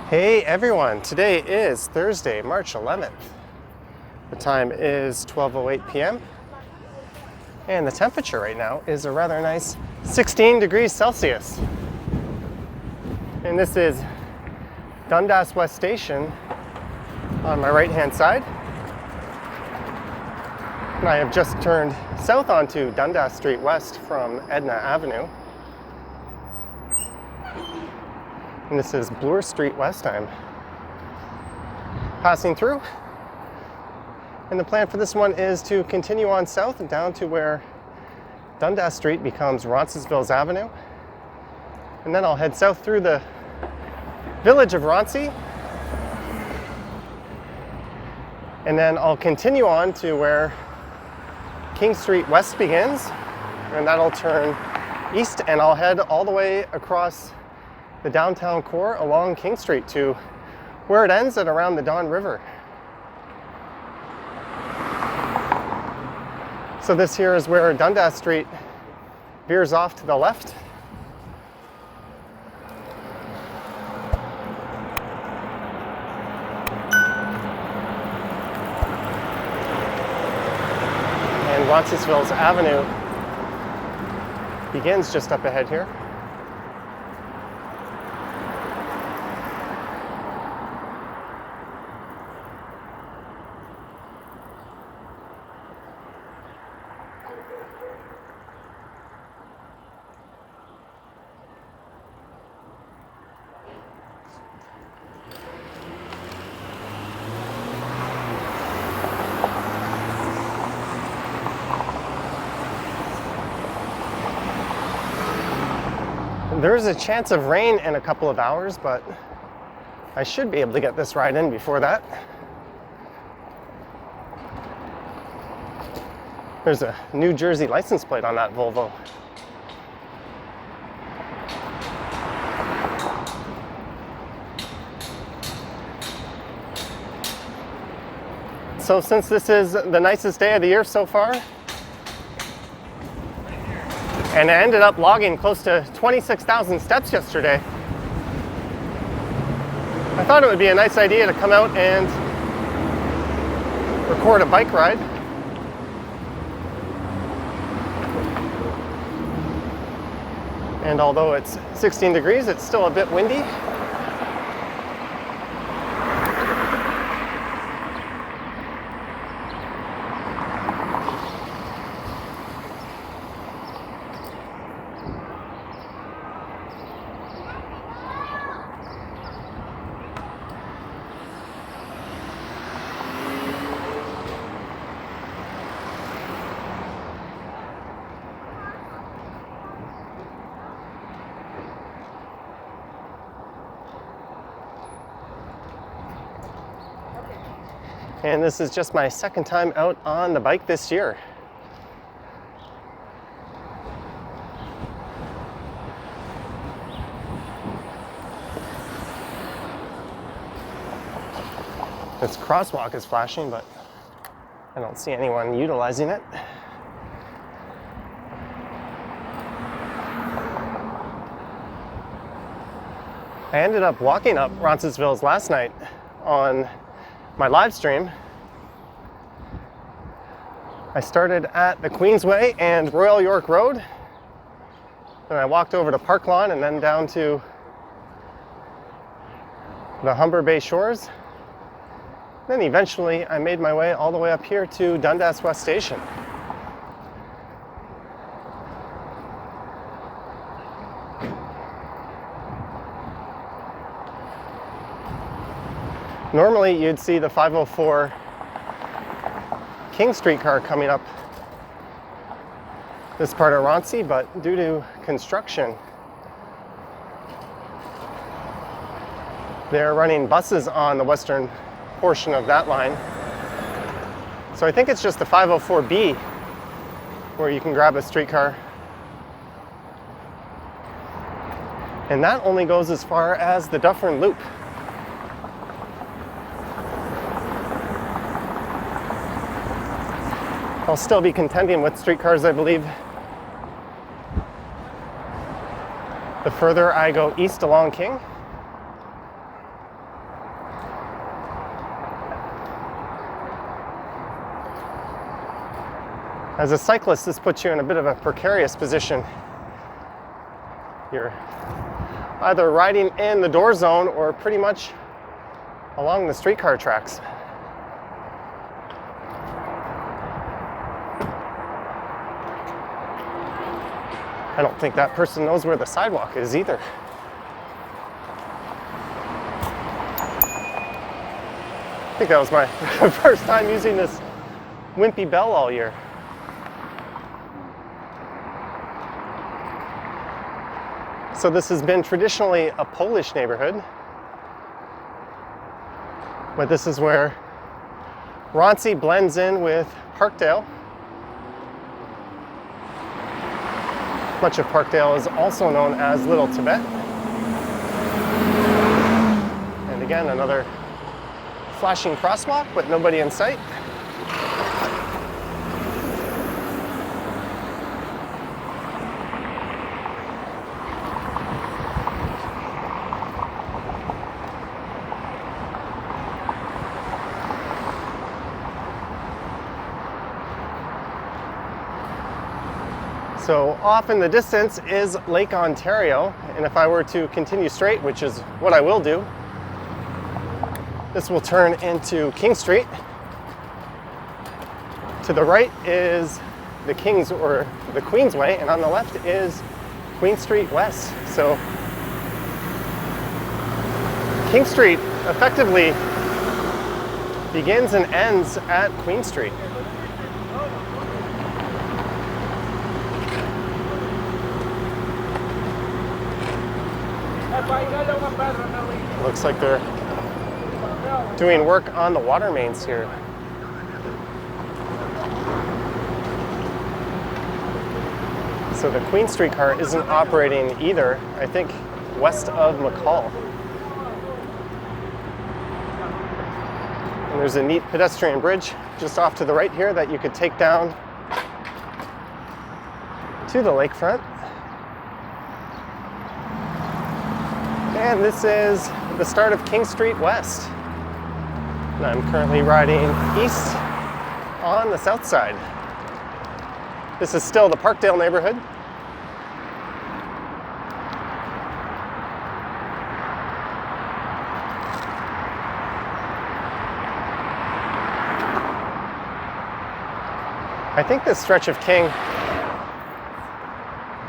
Hey everyone, today is Thursday, March 11th. The time is 12:08 p.m. and the temperature right now is a rather nice 16 degrees Celsius. And this is Dundas West Station on my right hand side. And I have just turned south onto Dundas Street West from Edna Avenue. And this is Bloor Street West I'm passing through. And the plan for this one is to continue on south and down to where Dundas Street becomes Roncesvalles Avenue. And then I'll head south through the village of Roncy. And then I'll continue on to where King Street West begins. And that'll turn east and I'll head all the way across the downtown core along King Street to where it ends at around the Don River. So this here is where Dundas Street veers off to the left. And Roncesvalles Avenue begins just up ahead here. There's a chance of rain in a couple of hours, but I should be able to get this ride in before that. There's a New Jersey license plate on that Volvo. So since this is the nicest day of the year so far, and I ended up logging close to 26,000 steps yesterday, I thought it would be a nice idea to come out and record a bike ride. And although it's 16 degrees, it's still a bit windy. And this is just my second time out on the bike this year. This crosswalk is flashing, but I don't see anyone utilizing it. I ended up walking up Roncesvalles last night on my live stream. I started at the Queensway and Royal York Road. Then I walked over to Park Lawn and then down to the Humber Bay Shores. Then eventually I made my way all the way up here to Dundas West Station. Normally you'd see the 504 King Street car coming up this part of Roncy, but due to construction, they're running buses on the western portion of that line. So I think it's just the 504B where you can grab a streetcar. And that only goes as far as the Dufferin Loop. I'll still be contending with streetcars, I believe, the further I go east along King. As a cyclist, this puts you in a bit of a precarious position. You're either riding in the door zone or pretty much along the streetcar tracks. I don't think that person knows where the sidewalk is either. I think that was my first time using this wimpy bell all year. So this has been traditionally a Polish neighborhood, but this is where Roncy blends in with Parkdale. Much of Parkdale is also known as Little Tibet. And again, another flashing crosswalk with nobody in sight. So off in the distance is Lake Ontario, and if I were to continue straight, which is what I will do, this will turn into King Street. To the right is the Kings or the Queensway, and on the left is Queen Street West. So King Street effectively begins and ends at Queen Street. Looks like they're doing work on the water mains here. So the Queen Street car isn't operating either, I think, west of McCall. And there's a neat pedestrian bridge just off to the right here that you could take down to the lakefront. And this is the start of King Street West. And I'm currently riding east on the south side. This is still the Parkdale neighborhood. I think this stretch of King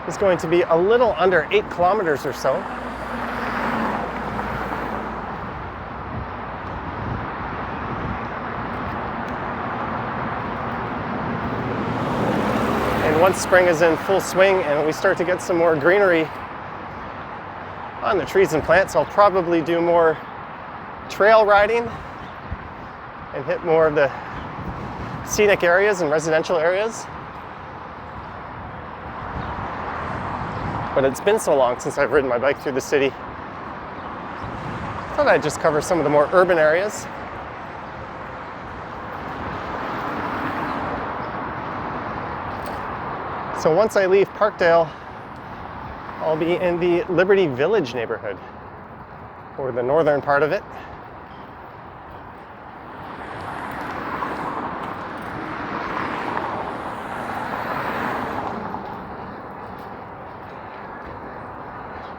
is going to be a little under 8 kilometers or so. Once spring is in full swing and we start to get some more greenery on the trees and plants, I'll probably do more trail riding and hit more of the scenic areas and residential areas. But it's been so long since I've ridden my bike through the city. I thought I'd just cover some of the more urban areas. So once I leave Parkdale, I'll be in the Liberty Village neighborhood, or the northern part of it.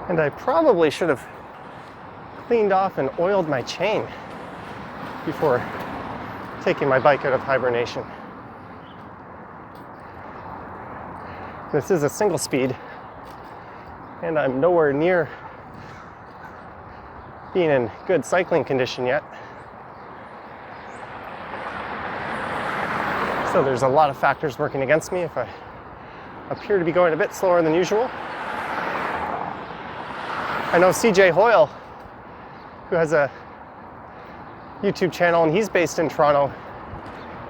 And I probably should have cleaned off and oiled my chain before taking my bike out of hibernation. This is a single speed, and I'm nowhere near being in good cycling condition yet. So there's a lot of factors working against me if I appear to be going a bit slower than usual. I know CJ Hoyle, who has a YouTube channel, and he's based in Toronto.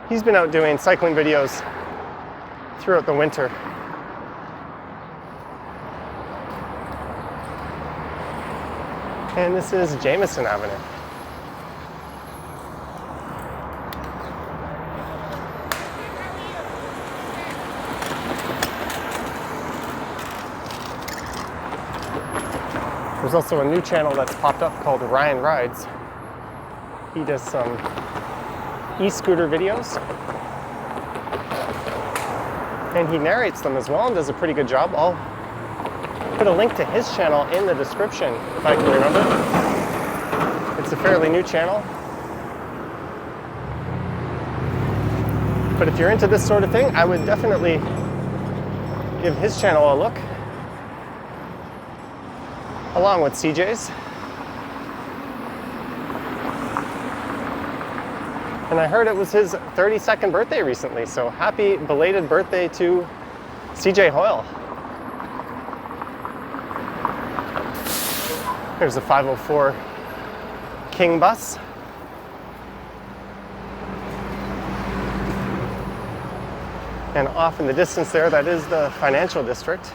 He's been out doing cycling videos throughout the winter. And this is Jameson Avenue. There's also a new channel that's popped up called Ryan Rides. He does some e-scooter videos. And he narrates them as well and does a pretty good job. I'll put a link to his channel in the description if I can remember. It's a fairly new channel. But if you're into this sort of thing, I would definitely give his channel a look, along with CJ's. And I heard it was his 32nd birthday recently, so happy belated birthday to CJ Hoyle. Here's a 504 King bus. And off in the distance there, that is the financial district.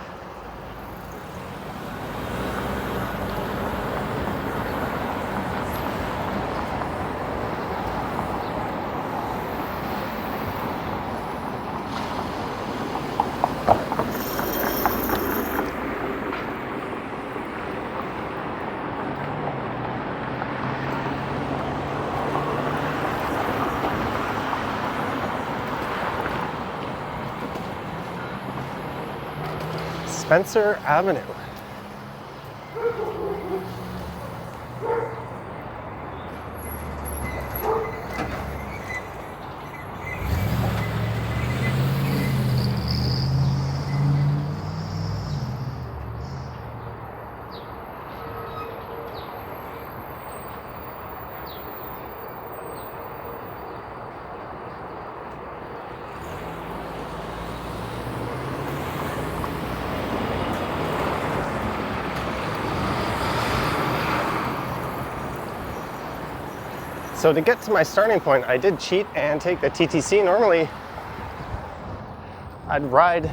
Spencer Avenue. So to get to my starting point, I did cheat and take the TTC. Normally, I'd ride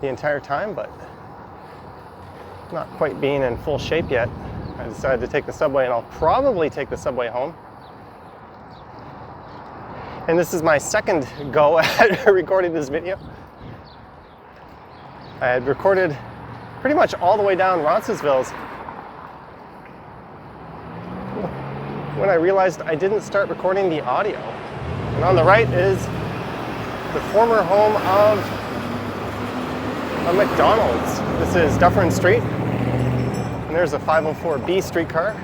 the entire time, but not quite being in full shape yet. I decided to take the subway, and I'll probably take the subway home. And this is my second go at recording this video. I had recorded pretty much all the way down Roncesvalles when I realized I didn't start recording the audio. And on the right is the former home of a McDonald's. This is Dundas Street, and there's a 504B streetcar.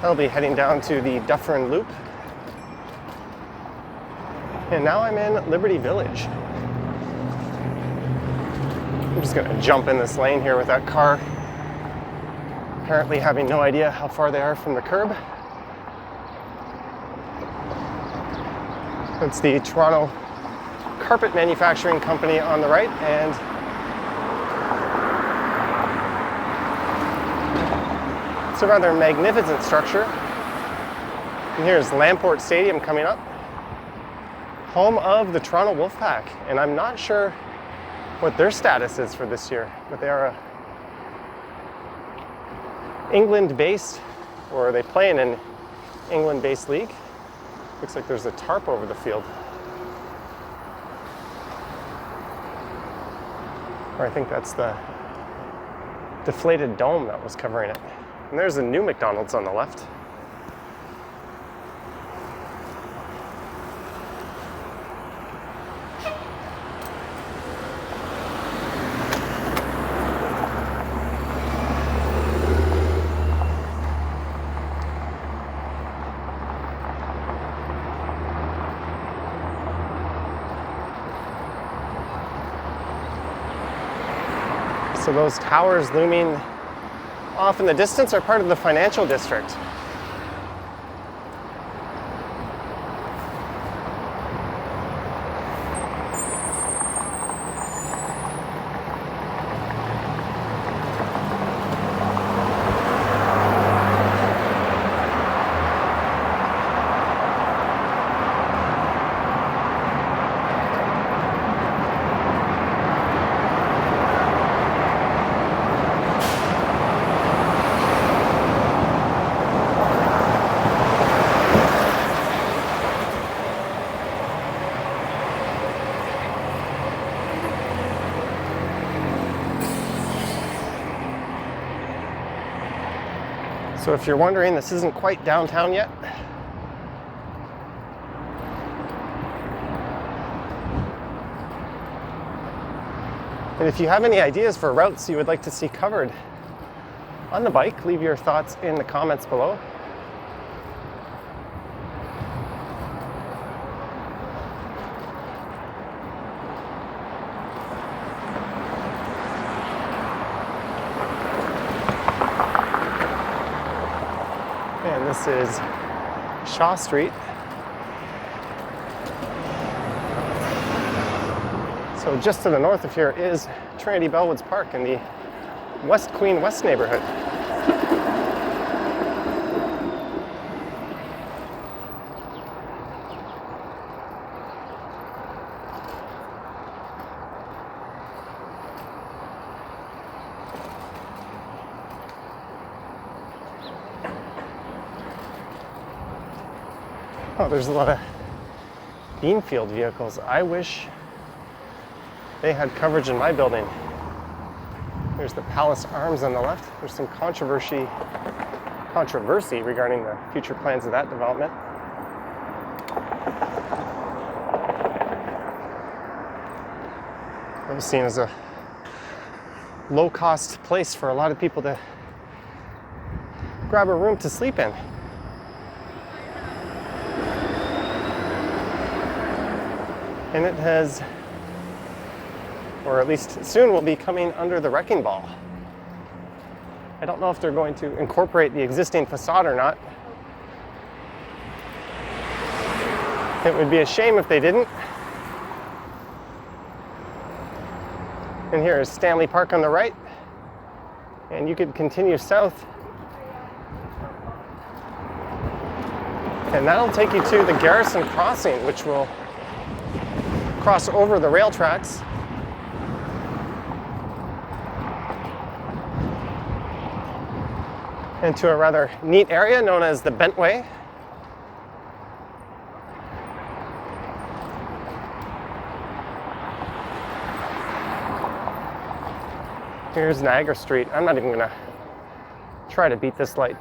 I'll be heading down to the Dufferin Loop. And now I'm in Liberty Village. I'm just gonna jump in this lane here with that car apparently having no idea how far they are from the curb. It's the Toronto Carpet Manufacturing Company on the right, and it's a rather magnificent structure. And here's Lamport Stadium coming up, home of the Toronto Wolfpack, and I'm not sure what their status is for this year, but they are a England-based, or they play in an England-based league. Looks like there's a tarp over the field. Or I think that's the deflated dome that was covering it. And there's a new McDonald's on the left. So those towers looming off in the distance are part of the financial district. So if you're wondering, this isn't quite downtown yet. And if you have any ideas for routes you would like to see covered on the bike, leave your thoughts in the comments below. And this is Shaw Street. So just to the north of here is Trinity Bellwoods Park in the West Queen West neighborhood. Oh, there's a lot of Beanfield vehicles. I wish they had coverage in my building. There's the Palace Arms on the left. There's some controversy regarding the future plans of that development. It was seen as a low-cost place for a lot of people to grab a room to sleep in. And it has, or at least soon will be coming under the wrecking ball. I don't know if they're going to incorporate the existing facade or not. It would be a shame if they didn't. And here is Stanley Park on the right. And you could continue south. And that'll take you to the Garrison Crossing, which will cross over the rail tracks. Into a rather neat area known as the Bentway. Here's Niagara Street. I'm not even gonna try to beat this light.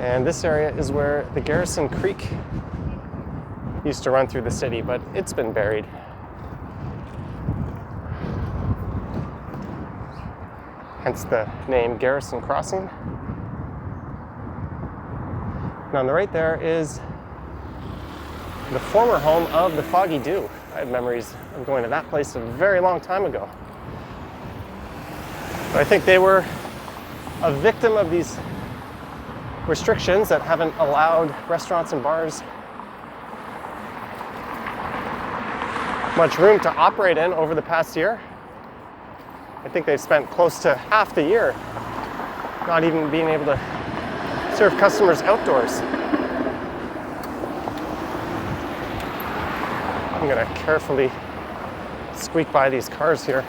And this area is where the Garrison Creek used to run through the city, but it's been buried. Hence the name Garrison Crossing. And on the right there is the former home of the Foggy Dew. I have memories of going to that place a very long time ago. But I think they were a victim of these restrictions that haven't allowed restaurants and bars much room to operate in over the past year. I think they've spent close to half the year not even being able to serve customers outdoors. I'm gonna carefully squeak by these cars here.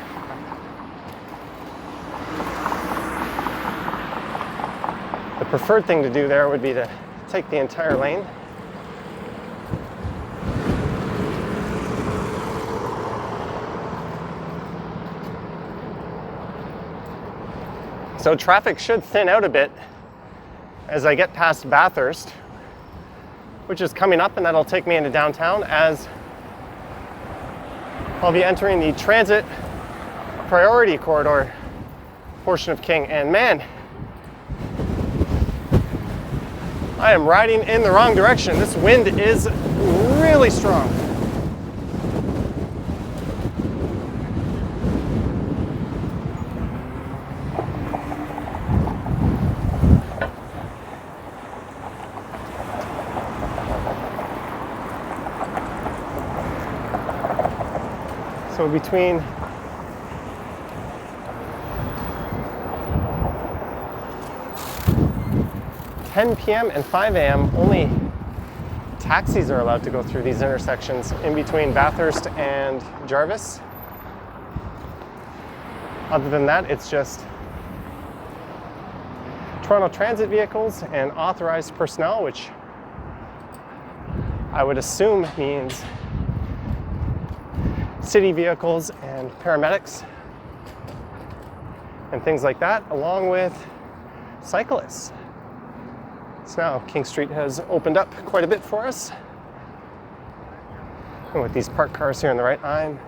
The preferred thing to do there would be to take the entire lane. So traffic should thin out a bit as I get past Bathurst, which is coming up, and that'll take me into downtown as I'll be entering the transit priority corridor portion of King. And man, I am riding in the wrong direction. This wind is really strong. So between (10 p.m. and 5 a.m., only taxis are allowed to go through these intersections in between Bathurst and Jarvis. Other than that, it's just Toronto Transit vehicles and authorized personnel, which I would assume means city vehicles and paramedics. and things like that, along with cyclists. So now King Street has opened up quite a bit for us. And with these parked cars here on the right, I'm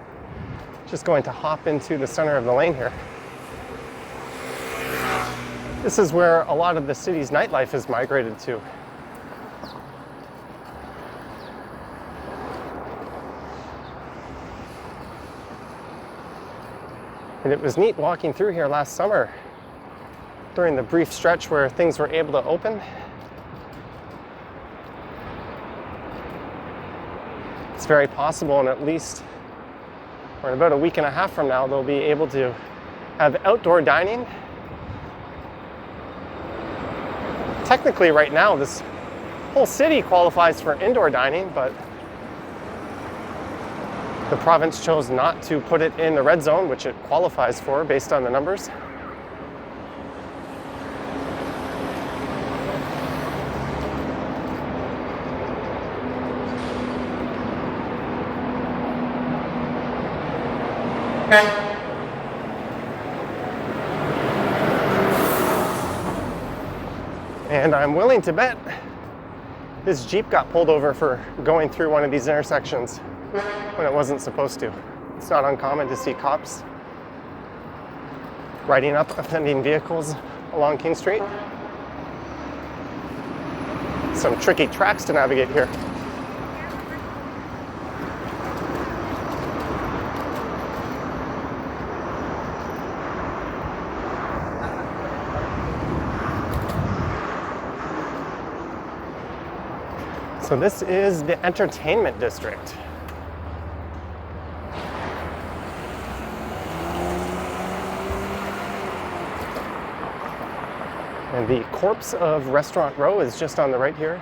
just going to hop into the center of the lane here. This is where a lot of the city's nightlife has migrated to. And it was neat walking through here last summer during the brief stretch where things were able to open. It's very possible, and at least, or in about a week and a half from now, they'll be able to have outdoor dining. Technically, right now, this whole city qualifies for indoor dining, but the province chose not to put it in the red zone, which it qualifies for based on the numbers. And I'm willing to bet this Jeep got pulled over for going through one of these intersections when it wasn't supposed to. It's not uncommon to see cops riding up offending vehicles along King Street. Some tricky tracks to navigate here. So this is the entertainment district. And the corpse of Restaurant Row is just on the right here.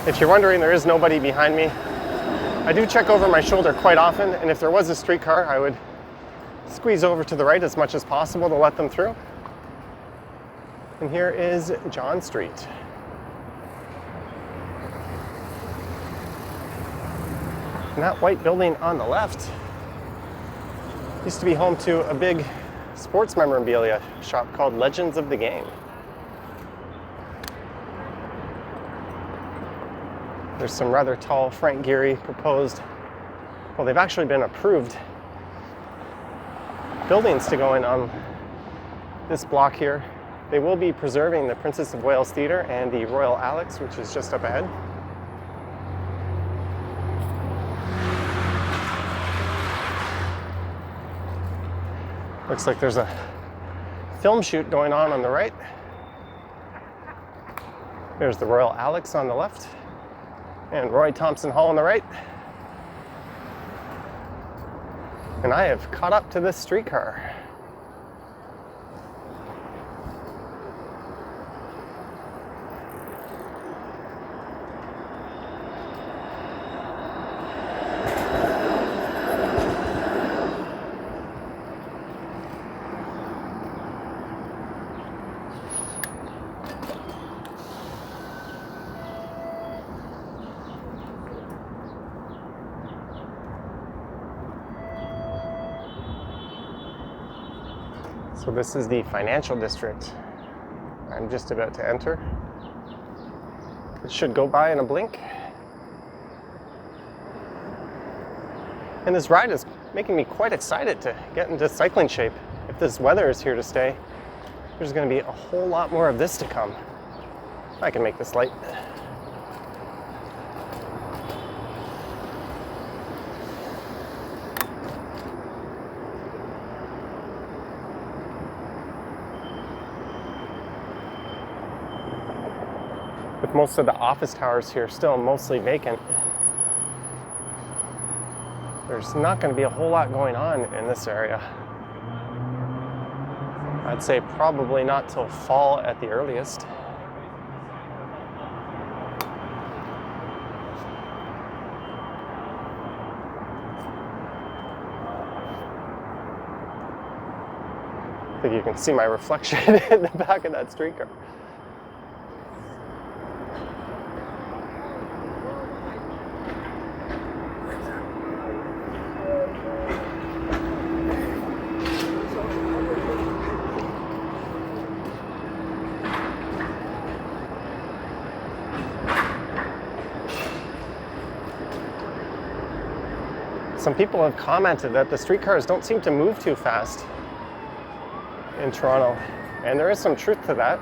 If you're wondering, there is nobody behind me. I do check over my shoulder quite often, and if there was a streetcar, I would squeeze over to the right as much as possible to let them through. And here is John Street. And that white building on the left used to be home to a big sports memorabilia shop called Legends of the Game. There's some rather tall Frank Gehry proposed, well, they've actually been approved buildings to go in on this block here. They will be preserving the Princess of Wales Theatre and the Royal Alex, which is just up ahead. Looks like there's a film shoot going on the right. There's the Royal Alex on the left. And Roy Thompson Hall on the right. And I have caught up to this streetcar. So this is the financial district I'm just about to enter. It should go by in a blink. And this ride is making me quite excited to get into cycling shape. If this weather is here to stay, there's going to be a whole lot more of this to come. I can make this light. With most of the office towers here still mostly vacant, there's not going to be a whole lot going on in this area. I'd say probably not till fall at the earliest. I think you can see my reflection in the back of that streetcar. Some people have commented that the streetcars don't seem to move too fast in Toronto, and there is some truth to that.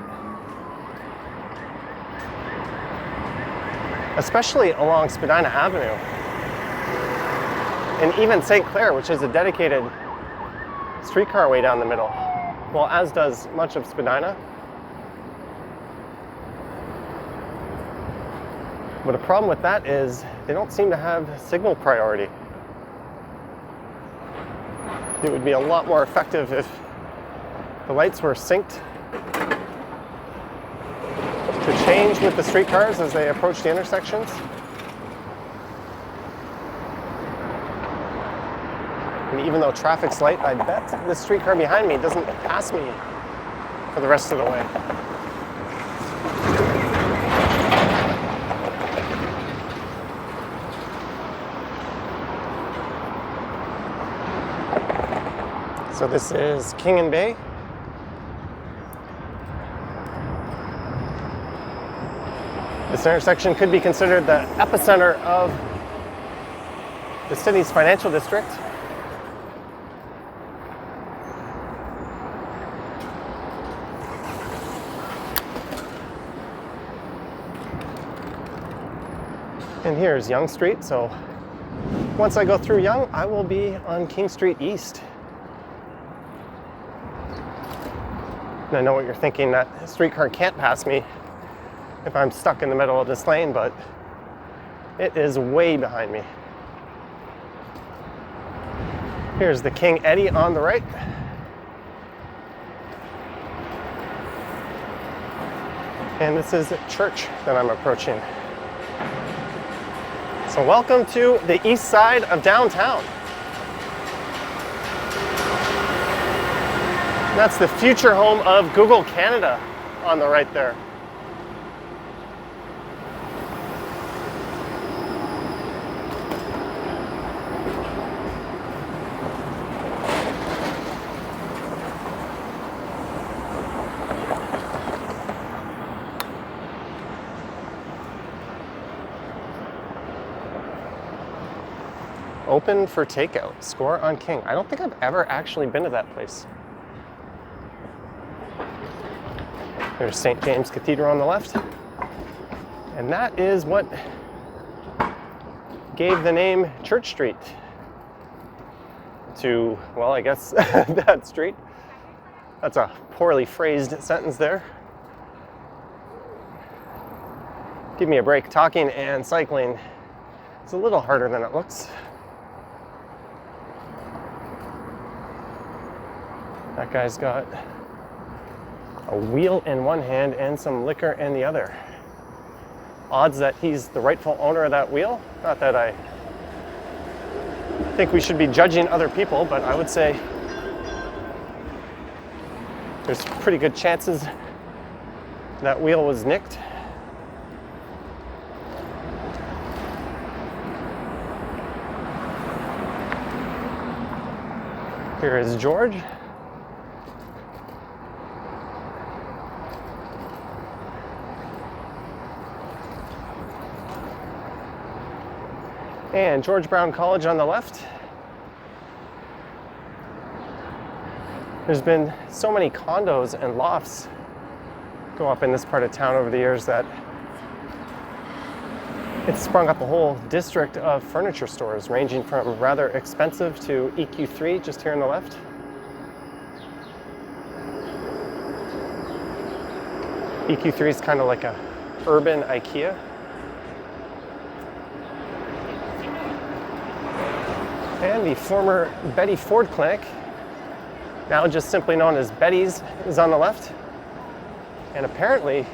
Especially along Spadina Avenue, and even St. Clair, which is a dedicated streetcar way down the middle, well, as does much of Spadina. But a problem with that is they don't seem to have signal priority. It would be a lot more effective if the lights were synced to change with the streetcars as they approach the intersections. And even though traffic's light, I bet this streetcar behind me doesn't pass me for the rest of the way. So this is King and Bay. This intersection could be considered the epicenter of the city's financial district. And here's Yonge Street, so once I go through Yonge, I will be on King Street East. And I know what you're thinking, that streetcar can't pass me if I'm stuck in the middle of this lane, but it is way behind me. Here's the King Eddy on the right. And this is a church that I'm approaching. So welcome to the east side of downtown. That's the future home of Google Canada on the right there. Open for takeout. Score on King. I don't think I've ever actually been to that place. There's St. James Cathedral on the left. And that is what gave the name Church Street to, well, I guess that street. That's a poorly phrased sentence there. Give me a break. Talking and cycling is a little harder than it looks. That guy's got a wheel in one hand and some liquor in the other. Odds that he's the rightful owner of that wheel. Not that I think we should be judging other people, but I would say there's pretty good chances that wheel was nicked. Here is George. And George Brown College on the left. There's been so many condos and lofts go up in this part of town over the years that it's sprung up a whole district of furniture stores, ranging from rather expensive to EQ3, just here on the left. EQ3 is kind of like a urban IKEA. And the former Betty Ford Clinic, now just simply known as Betty's, is on the left. And apparently,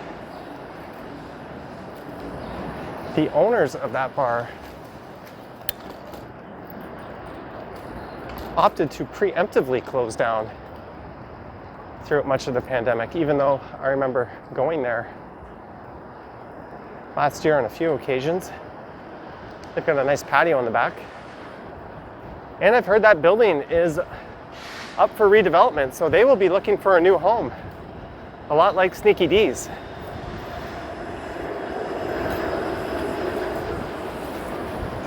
the owners of that bar opted to preemptively close down throughout much of the pandemic, even though I remember going there last year on a few occasions. They've got a nice patio in the back. And I've heard that building is up for redevelopment, so they will be looking for a new home. A lot like Sneaky D's.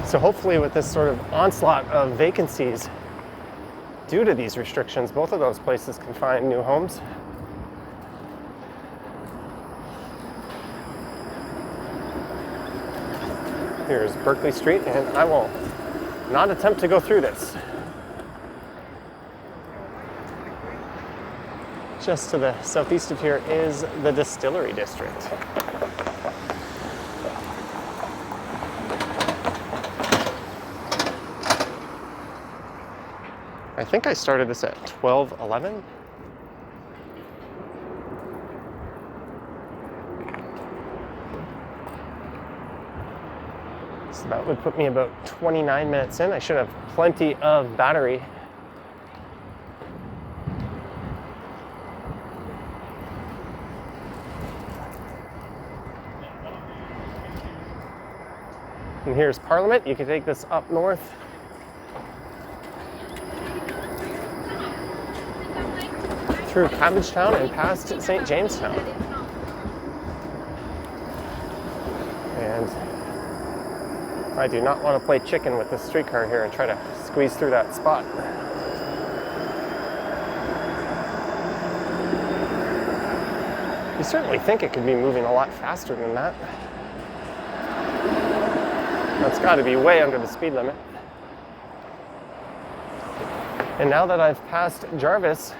So hopefully with this sort of onslaught of vacancies due to these restrictions, both of those places can find new homes. Here's Berkeley Street, and I will not attempt to go through this. Just to the southeast of here is the Distillery District. I think I started this at 12:11. So that would put me about 29 minutes in. I should have plenty of battery. And here's Parliament. You can take this up north. Through Cabbagetown and past St. Jamestown. And I do not want to play chicken with this streetcar here and try to squeeze through that spot. You certainly think it could be moving a lot faster than that. That's got to be way under the speed limit. And now that I've passed Jarvis,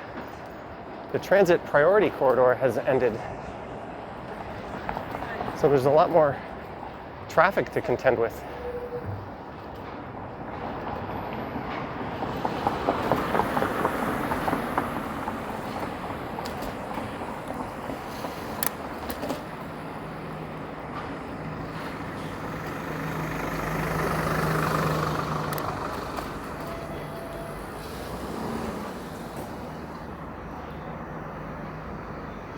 the transit priority corridor has ended. So there's a lot more traffic to contend with.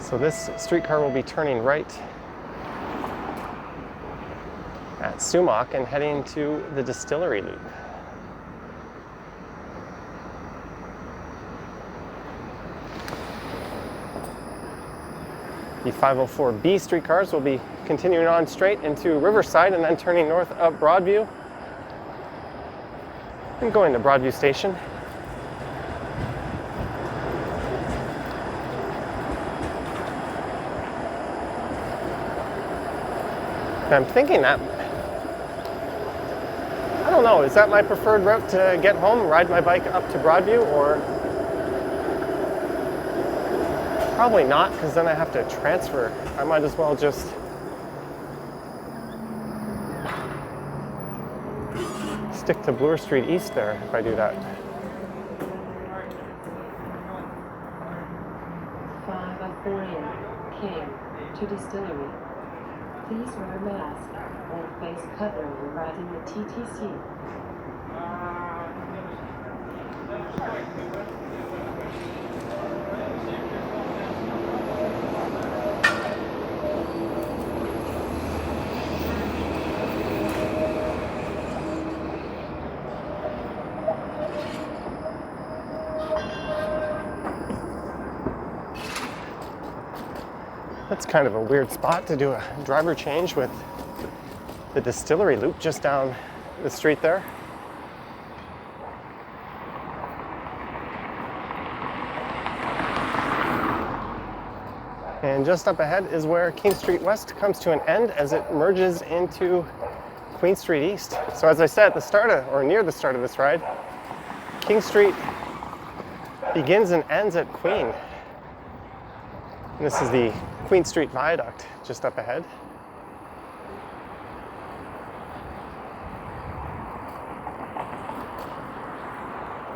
So this streetcar will be turning right at Sumac and heading to the Distillery Loop. The 504B streetcars will be continuing on straight into Riverside and then turning north up Broadview and going to Broadview Station. I'm thinking that, I don't know, is that my preferred route to get home, ride my bike up to Broadview, or probably not, because then I have to transfer. I might as well just stick to Bloor Street East there if I do that. 504 Came to Distillery. Please wear a mask or face covering when riding the TTC. That's kind of a weird spot to do a driver change with the Distillery Loop just down the street there. And just up ahead is where King Street West comes to an end as it merges into Queen Street East. So as I said at the start of, or near the start of this ride, King Street begins and ends at Queen. And this is the Queen Street Viaduct just up ahead.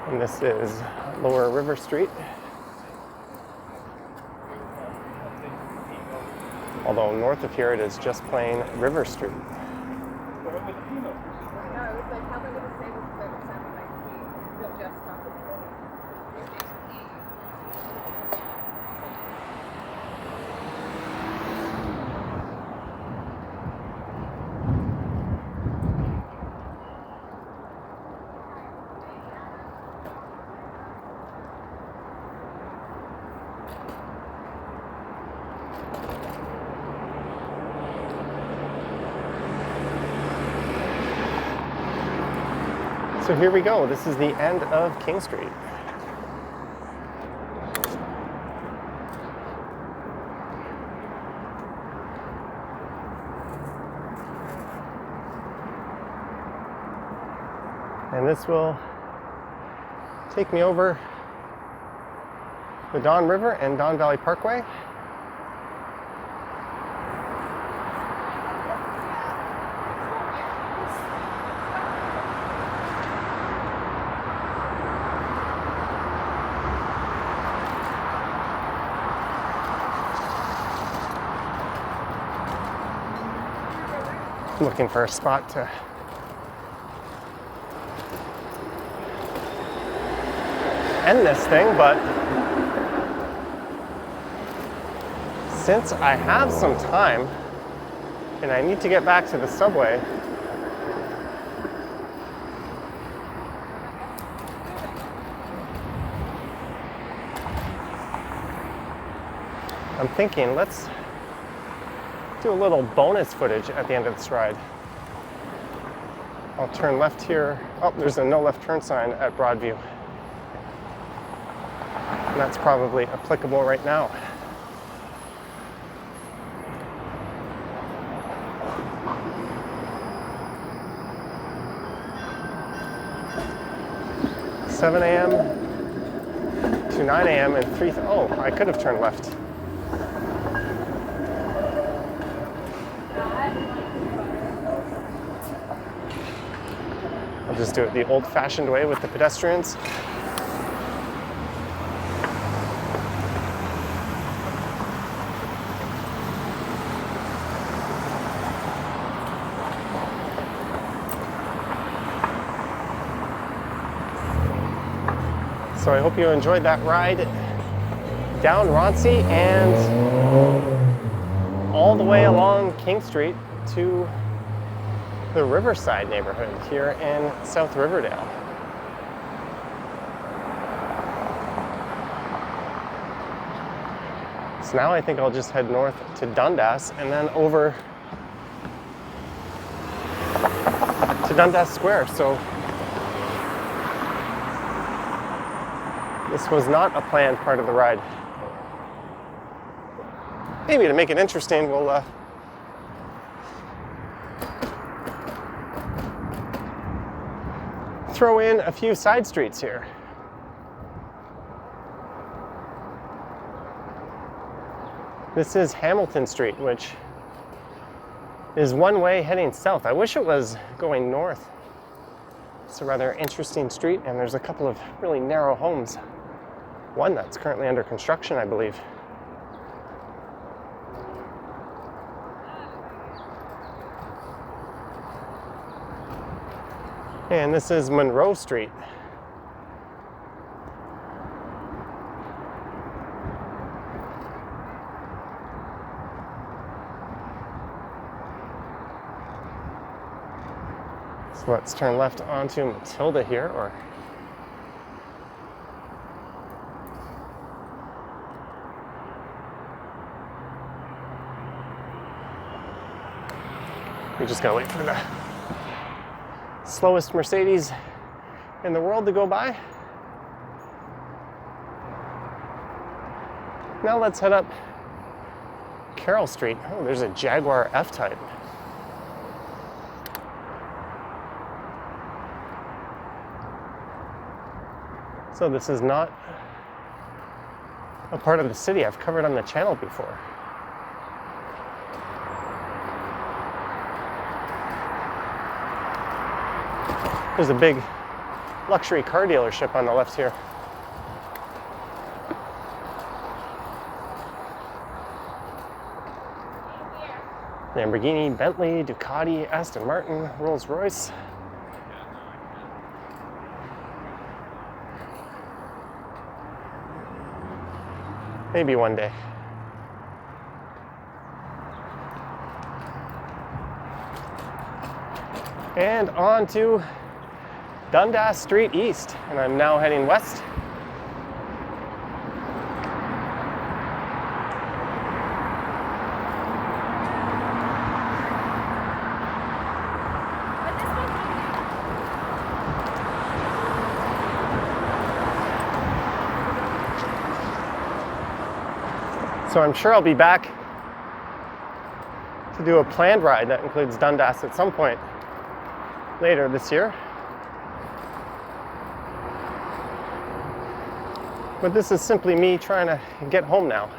And this is Lower River Street. Although north of here it is just plain River Street. So here we go. This is the end of King Street. And this will take me over the Don River and Don Valley Parkway. Looking for a spot to end this thing, but since I have some time and I need to get back to the subway, I'm thinking let's do a little bonus footage at the end of this ride. I'll turn left here. Oh, there's a no left turn sign at Broadview. And that's probably applicable right now. $7 a.m. to 9 a.m. and 3. Oh, I could have turned left. I'll just do it the old-fashioned way with the pedestrians. So I hope you enjoyed that ride down Roncy and all the way along King Street to the Riverside neighborhood here in South Riverdale. So now I think I'll just head north to Dundas and then over to Dundas Square. So this was not a planned part of the ride. Maybe to make it interesting, we'll throw in a few side streets here. This is Hamilton Street, which is one way heading south. I wish it was going north. It's a rather interesting street, and there's a couple of really narrow homes. One that's currently under construction, I believe. And this is Munro Street. So let's turn left onto Matilda here, or we just gotta wait for the slowest Mercedes in the world to go by. Now let's head up Carroll Street. Oh, there's a Jaguar F-Type. So this is not a part of the city I've covered on the channel before. There's a big luxury car dealership on the left here. Lamborghini, Bentley, Ducati, Aston Martin, Rolls-Royce. Maybe one day. And on to Dundas Street East, and I'm now heading west. So I'm sure I'll be back to do a planned ride that includes Dundas at some point later this year. But this is simply me trying to get home now.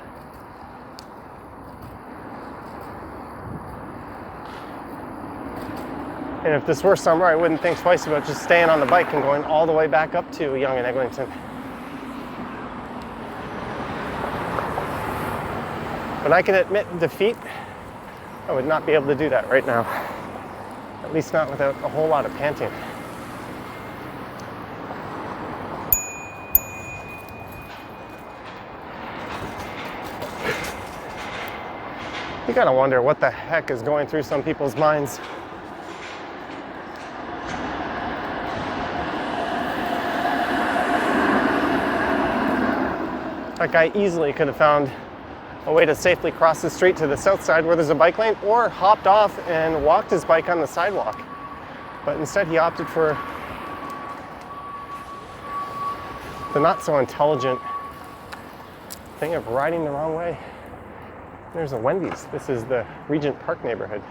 And if this were summer, I wouldn't think twice about just staying on the bike and going all the way back up to Yonge and Eglinton. But I can admit defeat. I would not be able to do that right now. At least not without a whole lot of panting. You gotta wonder what the heck is going through some people's minds. That guy easily could have found a way to safely cross the street to the south side where there's a bike lane, or hopped off and walked his bike on the sidewalk. But instead he opted for the not so intelligent thing of riding the wrong way. There's a Wendy's. This is the Regent Park neighborhood.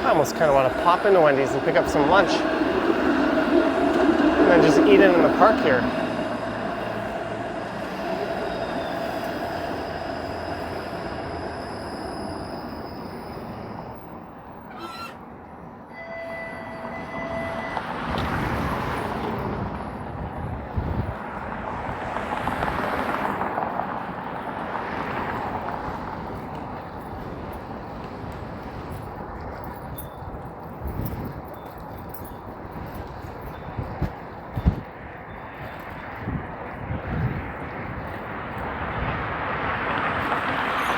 I almost kind of want to pop into Wendy's and pick up some lunch and then just eat it in the park here.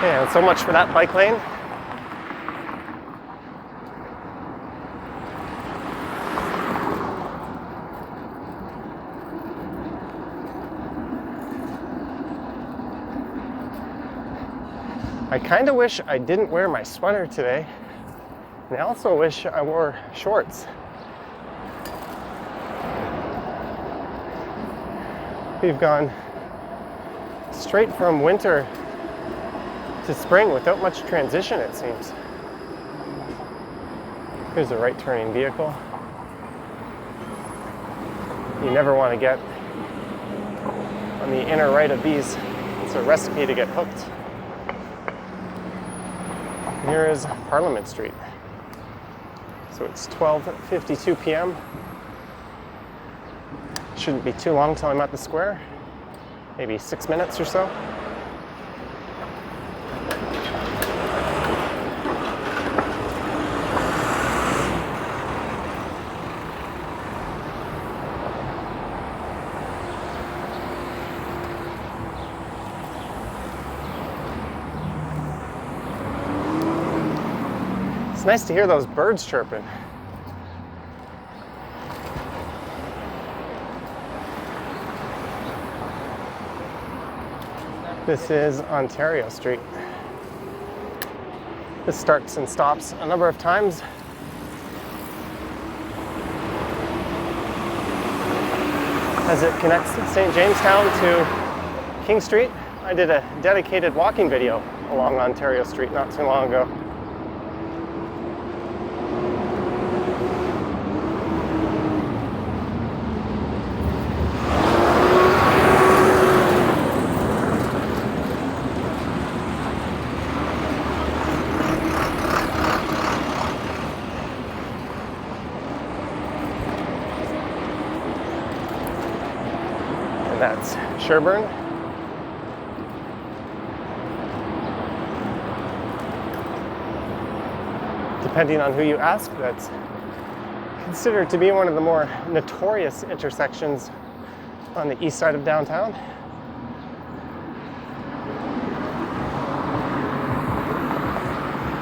Yeah, so much for that bike lane. I kind of wish I didn't wear my sweater today, and I also wish I wore shorts. We've gone straight from winter to spring without much transition, it seems. Here's a right turning vehicle. You never want to get on the inner right of these. It's a recipe to get hooked. Here is Parliament Street. So it's 12:52 p.m. Shouldn't be too long till I'm at the square. Maybe 6 minutes or so. It's nice to hear those birds chirping. This is Ontario Street. This starts and stops a number of times. As it connects St. Jamestown to King Street. I did a dedicated walking video along Ontario Street not too long ago. That's Sherbourne. Depending on who you ask, that's considered to be one of the more notorious intersections on the east side of downtown.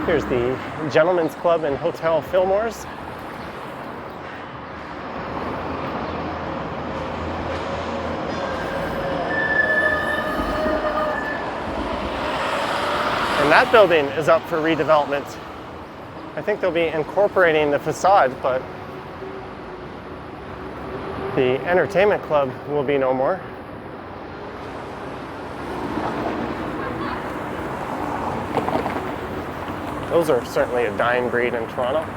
Here's the Gentlemen's Club and Hotel Fillmore's. that building is up for redevelopment. I think they'll be incorporating the facade, but the entertainment club will be no more. Those are certainly a dying breed in Toronto.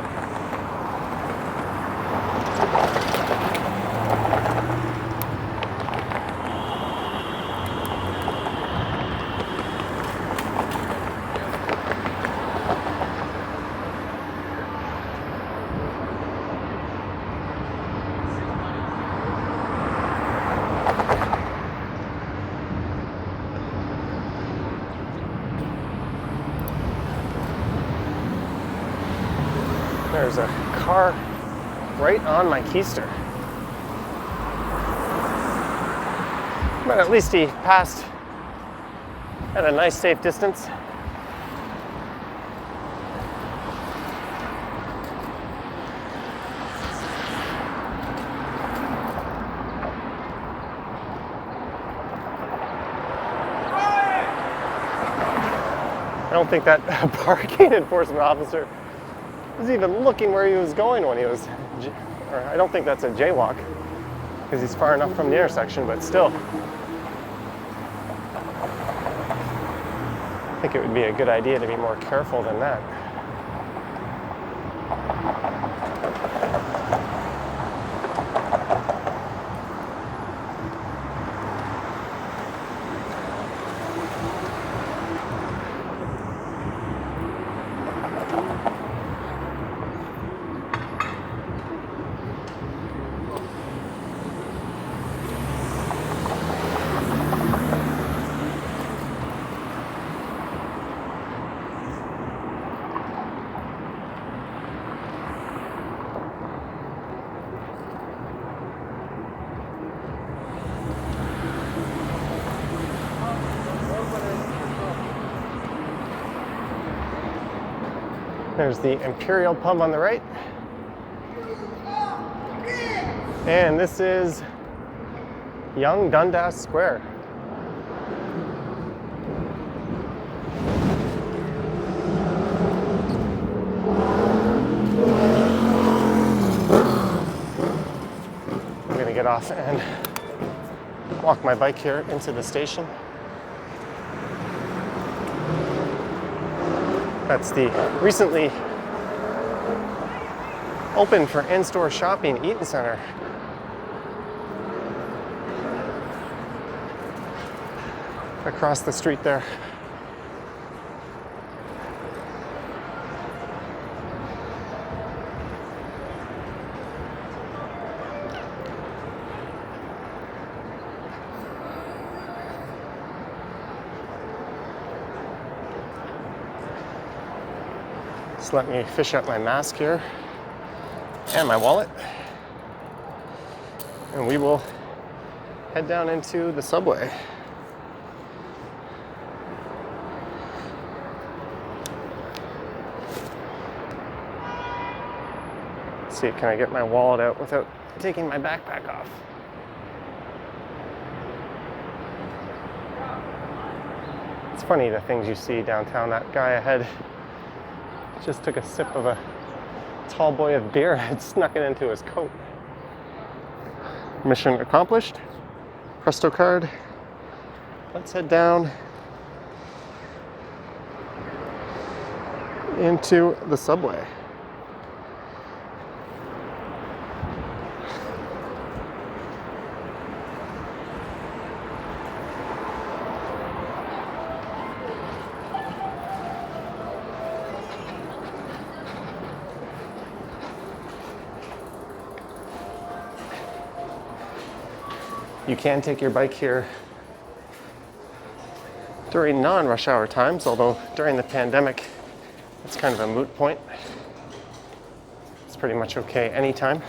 There's a car right on my keister. But at least he passed at a nice safe distance. I don't think that parking enforcement officer was even looking where he was going when he was, or I don't think that's a jaywalk because he's far enough from the intersection, but still. I think it would be a good idea to be more careful than that. There's the Imperial Pub on the right. And this is Young Dundas Square. I'm gonna get off and walk my bike here into the station. That's the recently opened for in-store shopping Eaton Center. Across the street there. Just let me fish out my mask here and my wallet. And we will head down into the subway. Let's see, can I get my wallet out without taking my backpack off? It's funny the things you see downtown. That guy ahead just took a sip of a tall boy of beer and snuck it into his coat. Mission accomplished. Presto card. Let's head down into the subway. You can take your bike here during non-rush hour times, although during the pandemic, it's kind of a moot point. It's pretty much okay anytime.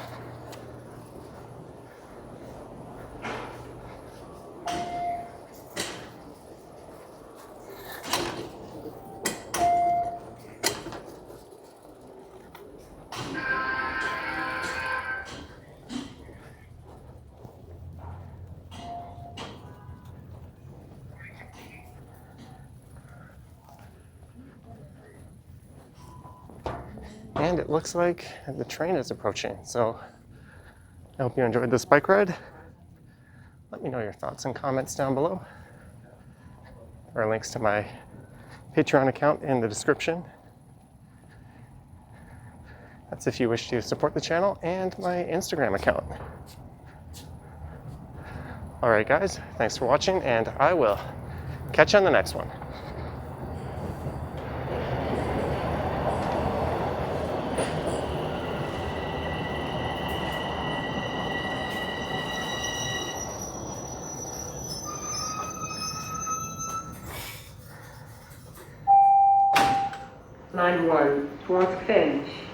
And it looks like the train is approaching. So I hope you enjoyed this bike ride. Let me know your thoughts and comments down below. There are links to my Patreon account in the description. That's if you wish to support the channel, and my Instagram account. All right, guys, thanks for watching, and I will catch you on the next one. Line 1, towards Finch.